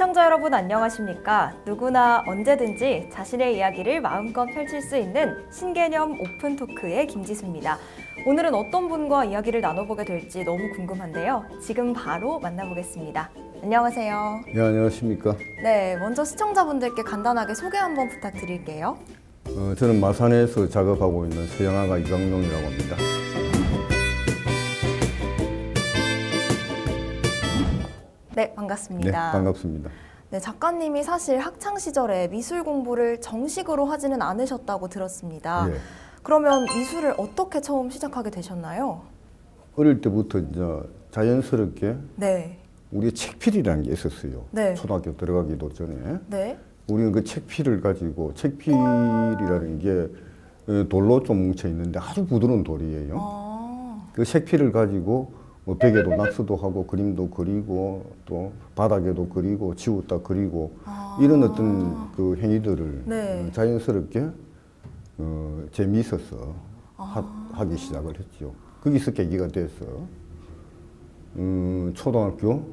시청자 여러분 안녕하십니까? 누구나 언제든지 자신의 이야기를 마음껏 펼칠 수 있는 신개념 오픈 토크의 김지수입니다. 오늘은 어떤 분과 이야기를 나눠보게 될지 너무 궁금한데요. 지금 바로 만나보겠습니다. 안녕하세요. 네, 안녕하십니까. 네, 먼저 시청자분들께 간단하게 소개 한번 부탁드릴게요. 저는 마산에서 작업하고 있는 서영아가 이광용이라고 합니다. 네, 반갑습니다. 네, 반갑습니다. 네, 작가님이 사실 학창 시절에 미술 공부를 정식으로 하지는 않으셨다고 들었습니다. 예. 그러면 미술을 어떻게 처음 시작하게 되셨나요? 어릴 때부터 이제 자연스럽게 네. 우리 책필이라는 게 있었어요. 네. 초등학교 들어가기도 전에. 네. 우리는 그 책필을 가지고, 책필이라는 게 돌로 좀 뭉쳐 있는데 아주 부드러운 돌이에요. 그 책필을 가지고 뭐 벽에도 낙서도 하고 그림도 그리고 또 바닥에도 그리고 지웠다 그리고 이런 어떤 그 행위들을 네. 자연스럽게 재미있어서 하기 시작을 했죠. 거기서 계기가 돼서 초등학교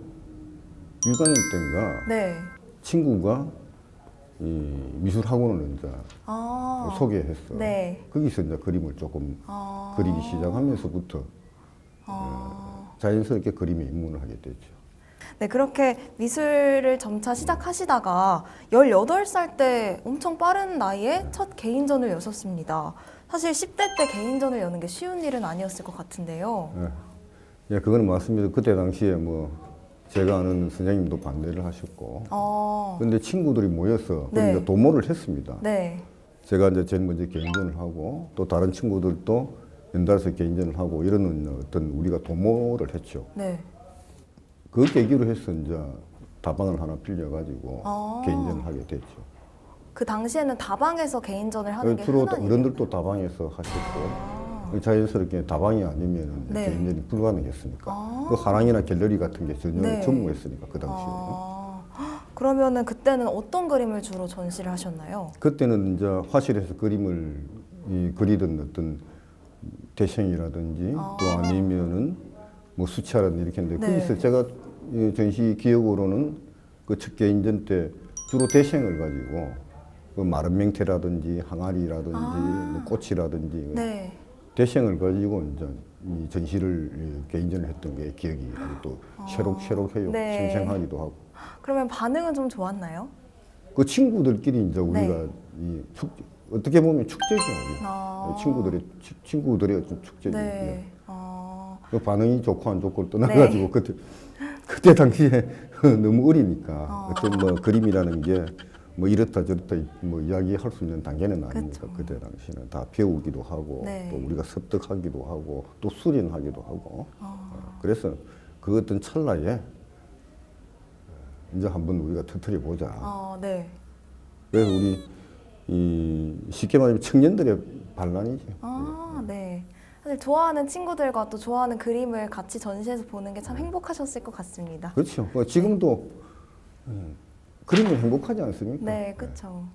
6학년 때인가 네. 친구가 이 미술 학원을 이제 소개했어. 네. 거기서 이제 그림을 조금 그리기 시작하면서부터 자연스럽게 그림에 입문을 하게 됐죠. 네, 그렇게 미술을 점차 시작하시다가 18살 때 엄청 빠른 나이에 첫 개인전을 여셨습니다. 사실 10대 때 개인전을 여는 게 쉬운 일은 아니었을 것 같은데요. 예, 그거는 맞습니다. 그때 당시에 뭐 제가 아는 선생님도 반대를 하셨고, 근데 친구들이 모여서 네. 이제 도모를 했습니다. 네. 제가 이제 제일 먼저 개인전을 하고 또 다른 친구들도 연달아서 개인전을 하고 이런 어떤 우리가 도모를 했죠. 네. 그 계기로 해서 이제 다방을 하나 빌려가지고 개인전을 하게 됐죠. 그 당시에는 다방에서 개인전을 하는 게 주로 흔한 어른들도 다방에서 하셨고 자연스럽게 다방이 아니면 네. 개인전이 불가능했으니까 그 화랑이나 갤러리 같은 게 전혀 네. 전무했으니까 그 당시에. 그러면은 그때는 어떤 그림을 주로 전시를 하셨나요? 그때는 이제 화실에서 그림을 그리던 어떤 대생이라든지 또 아니면은 뭐 수채라든지 이렇게 했는데 네. 거기서 제가 이 전시 기억으로는 그 첫 개인전 때 주로 대생을 가지고 그 마른 맹태라든지 항아리라든지 뭐 꽃이라든지 네. 대생을 가지고 이제 이 전시를 개인전을 했던 게 기억이 아주 또 새록새록해요. 네. 생생하기도 하고. 그러면 반응은 좀 좋았나요? 그 친구들끼리 이제 우리가 네. 이 어떻게 보면 축제죠. 친구들의 어떤 축제죠. 네. 그 반응이 좋고 안 좋고를 떠나가지고 그때 당시에 너무 어리니까 어떤 뭐 그림이라는 게 뭐 이렇다 저렇다 뭐 이야기할 수 있는 단계는 아닙니다. 그쵸. 그때 당시는 다 배우기도 하고 네. 또 우리가 습득하기도 하고 또 수련하기도 하고 그래서 그 어떤 찰나에 이제 한번 우리가 터뜨려 보자. 네. 그래서 우리 쉽게 말하면 청년들의 반란이죠. 네. 사실 좋아하는 친구들과 또 좋아하는 그림을 같이 전시해서 보는 게 참 행복하셨을 것 같습니다. 그렇죠. 지금도 그림은 행복하지 않습니까? 네, 그렇죠.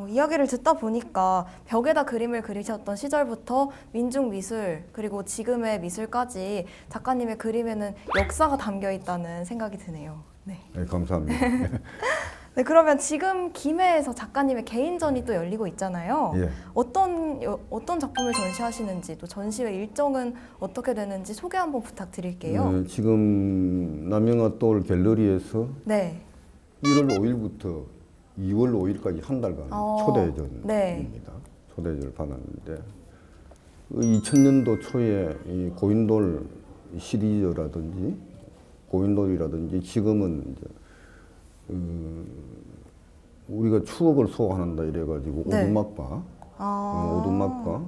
이야기를 듣다 보니까 벽에다 그림을 그리셨던 시절부터 민중미술 그리고 지금의 미술까지 작가님의 그림에는 역사가 담겨 있다는 생각이 드네요. 네. 네, 감사합니다. 네, 그러면 지금 김해에서 작가님의 개인전이 또 열리고 있잖아요. 예. 어떤 작품을 전시하시는지 또 전시회 일정은 어떻게 되는지 소개 한번 부탁드릴게요. 지금 남영아돌 갤러리에서 네. 1월 5일부터 2월 5일까지 한 달간 초대전입니다. 네. 초대전을 받았는데 2000년도 초에 이 고인돌 시리즈라든지 고인돌이라든지 지금은 이제 우리가 추억을 소환한다 이래가지고 네. 오두막과 오두막과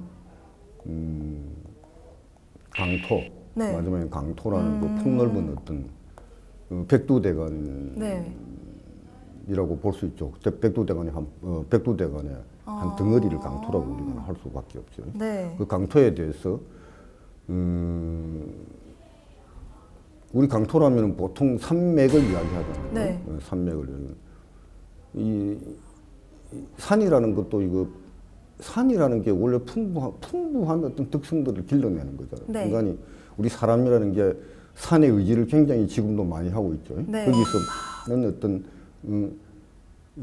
강토 네. 마지막에 강토라는 그 폭넓은 어떤 백두대간 네. 이라고 볼 수 있죠. 백두대간의 한 덩어리를 강토라고 우리가 할 수밖에 없죠. 네. 그 강토에 대해서 우리 강토라면 보통 산맥을 이야기하잖아요. 네. 산맥을 이 산이라는 것도 산이라는 게 원래 풍부한 어떤 특성들을 길러내는 거잖아요. 네. 인간이 우리 사람이라는 게 산의 의지를 굉장히 지금도 많이 하고 있죠. 네. 거기서 많은 어떤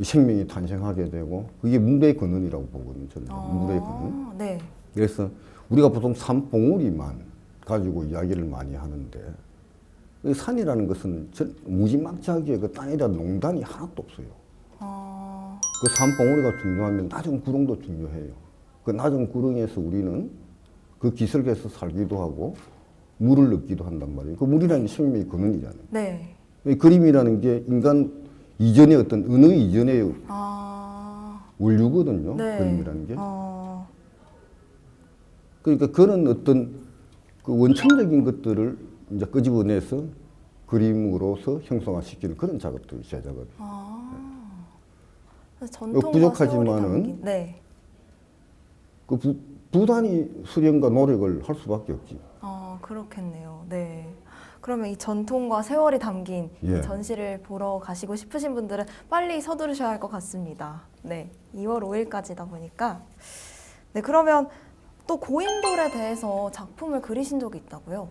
생명이 탄생하게 되고 그게 물의 근원이라고 보거든요. 저는 물의 근원. 네. 그래서 우리가 보통 산봉우리만 가지고 이야기를 많이 하는데 이 산이라는 것은 무지막지하게 그 땅에 대한 농단이 하나도 없어요. 그 산봉우리가 중요하면 낮은 구릉도 중요해요. 그 낮은 구릉에서 우리는 그 기슭에서 살기도 하고 물을 넣기도 한단 말이에요. 그 물이라는 생명의 근원이잖아요. 네. 이 그림이라는 게 인간 이전의 어떤 어느 이전의 원류거든요. 네. 그림이라는 게. 그러니까 그런 어떤 그 원천적인 것들을 이제 끄집어내서 그림으로서 형성화시키는 그런 작업들이 제 작업이에요. 전통과 부족하지만은 세월이 담긴, 네. 그 부단히 수련과 노력을 할 수밖에 없지. 그렇겠네요. 네. 그러면 이 전통과 세월이 담긴 예. 이 전시를 보러 가시고 싶으신 분들은 빨리 서두르셔야 할 것 같습니다. 네. 2월 5일까지다 보니까. 네. 그러면 또 고인돌에 대해서 작품을 그리신 적이 있다고요?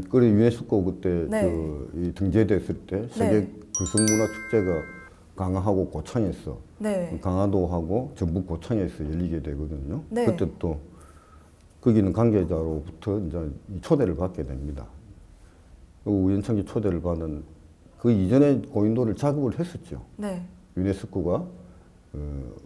그래 유네스코 그때 네. 이 등재됐을 때 세계 네. 글성문화 축제가 강화하고 고창에서 네. 강화도하고 전북 고창에서 열리게 되거든요. 네. 그때 또 거기는 관계자로부터 이제 초대를 받게 됩니다. 우연찮게 초대를 받은 그 이전에 고인돌을 작업을 했었죠. 네. 유네스코가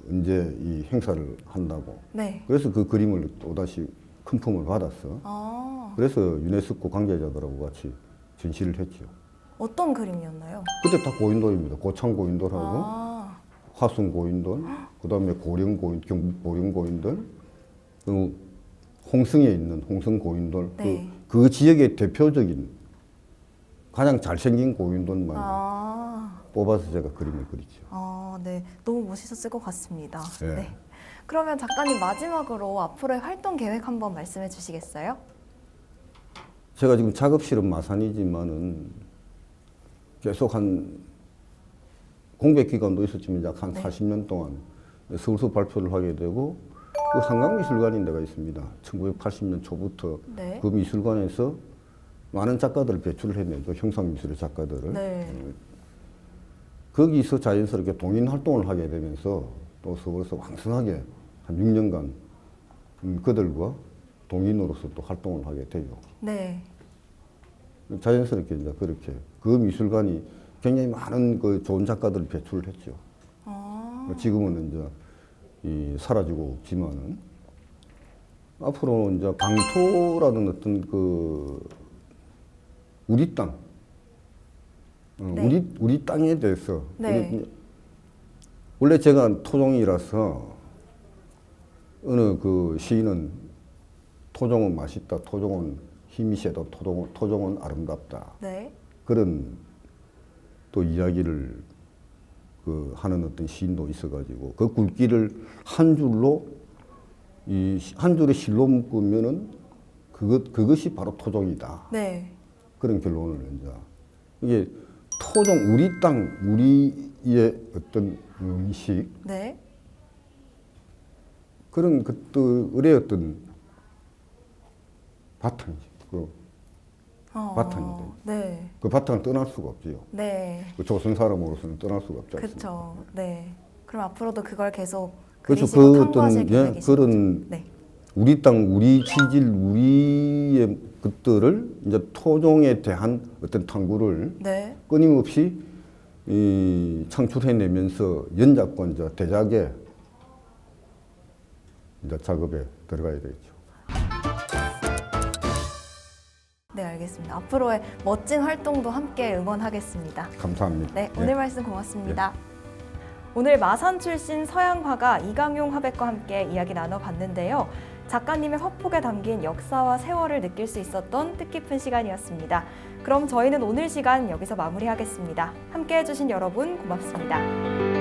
언제 이 행사를 한다고. 네. 그래서 그 그림을 또다시 큰 품을 받았어. 그래서 유네스코 관계자들하고 같이 전시를 했죠. 어떤 그림이었나요? 그때 다 고인돌입니다. 고창 고인돌하고 화순 고인돌, 그다음에 고령 고인, 경북 고령 고인돌, 그리고 홍성에 있는 홍성 고인돌, 네. 그 지역의 대표적인 가장 잘생긴 고인돌만 뽑아서 제가 그림을 그리죠. 네. 너무 멋있었을 것 같습니다. 네. 네. 그러면 작가님 마지막으로 앞으로의 활동 계획 한번 말씀해 주시겠어요? 제가 지금 작업실은 마산이지만은 계속 한 공백 기간도 있었지만 약 한 40년 동안 서울서 발표를 하게 되고 그 한강미술관인 데가 있습니다. 1980년 초부터 네. 그 미술관에서 많은 작가들을 배출을 했네요. 형상미술의 작가들을. 네. 거기서 자연스럽게 동인 활동을 하게 되면서 또 서울에서 왕성하게 한 6년간 그들과 동인으로서 또 활동을 하게 돼요. 네. 자연스럽게 이제 그렇게 그 미술관이 굉장히 많은 그 좋은 작가들을 배출을 했죠. 지금은 이제 사라지고 없지만은 앞으로는 이제 강토라는 어떤 그 우리 땅, 네. 우리 땅에 대해서 네. 원래 제가 토종이라서 어느 그 시인은 토종은 맛있다, 토종은 힘이 세다, 토종은 아름답다. 네. 그런 또 이야기를 그 하는 어떤 시인도 있어가지고 그 굵기를 한 줄로 한 줄의 실로 묶으면은 그것이 바로 토종이다. 네. 그런 결론을 이제 이게 토종 우리 땅 우리의 어떤 음식 네. 그런 것들의 어떤 바탕이지. 그 바탕이다. 네. 그 바탕을 떠날 수가 없지요. 네. 그 조선 사람으로서는 떠날 수가 없지 않습니까? 그렇죠. 네. 그럼 앞으로도 그걸 계속 그렇죠. 그리시고 그 탐구하실 어떤 계획이신 그런 거죠? 네. 우리 땅, 우리 지질, 우리의 것들을 이제 토종에 대한 어떤 탐구를 네. 끊임없이 창출해내면서 연작과 이제 대작의 이제 작업에 들어가야 되겠죠. 네, 알겠습니다. 앞으로의 멋진 활동도 함께 응원하겠습니다. 감사합니다. 네, 오늘 말씀 고맙습니다. 오늘 마산 출신 서양 화가 이강용 화백과 함께 이야기 나눠봤는데요. 작가님의 화폭에 담긴 역사와 세월을 느낄 수 있었던 뜻깊은 시간이었습니다. 그럼 저희는 오늘 시간 여기서 마무리하겠습니다. 함께 해주신 여러분 고맙습니다.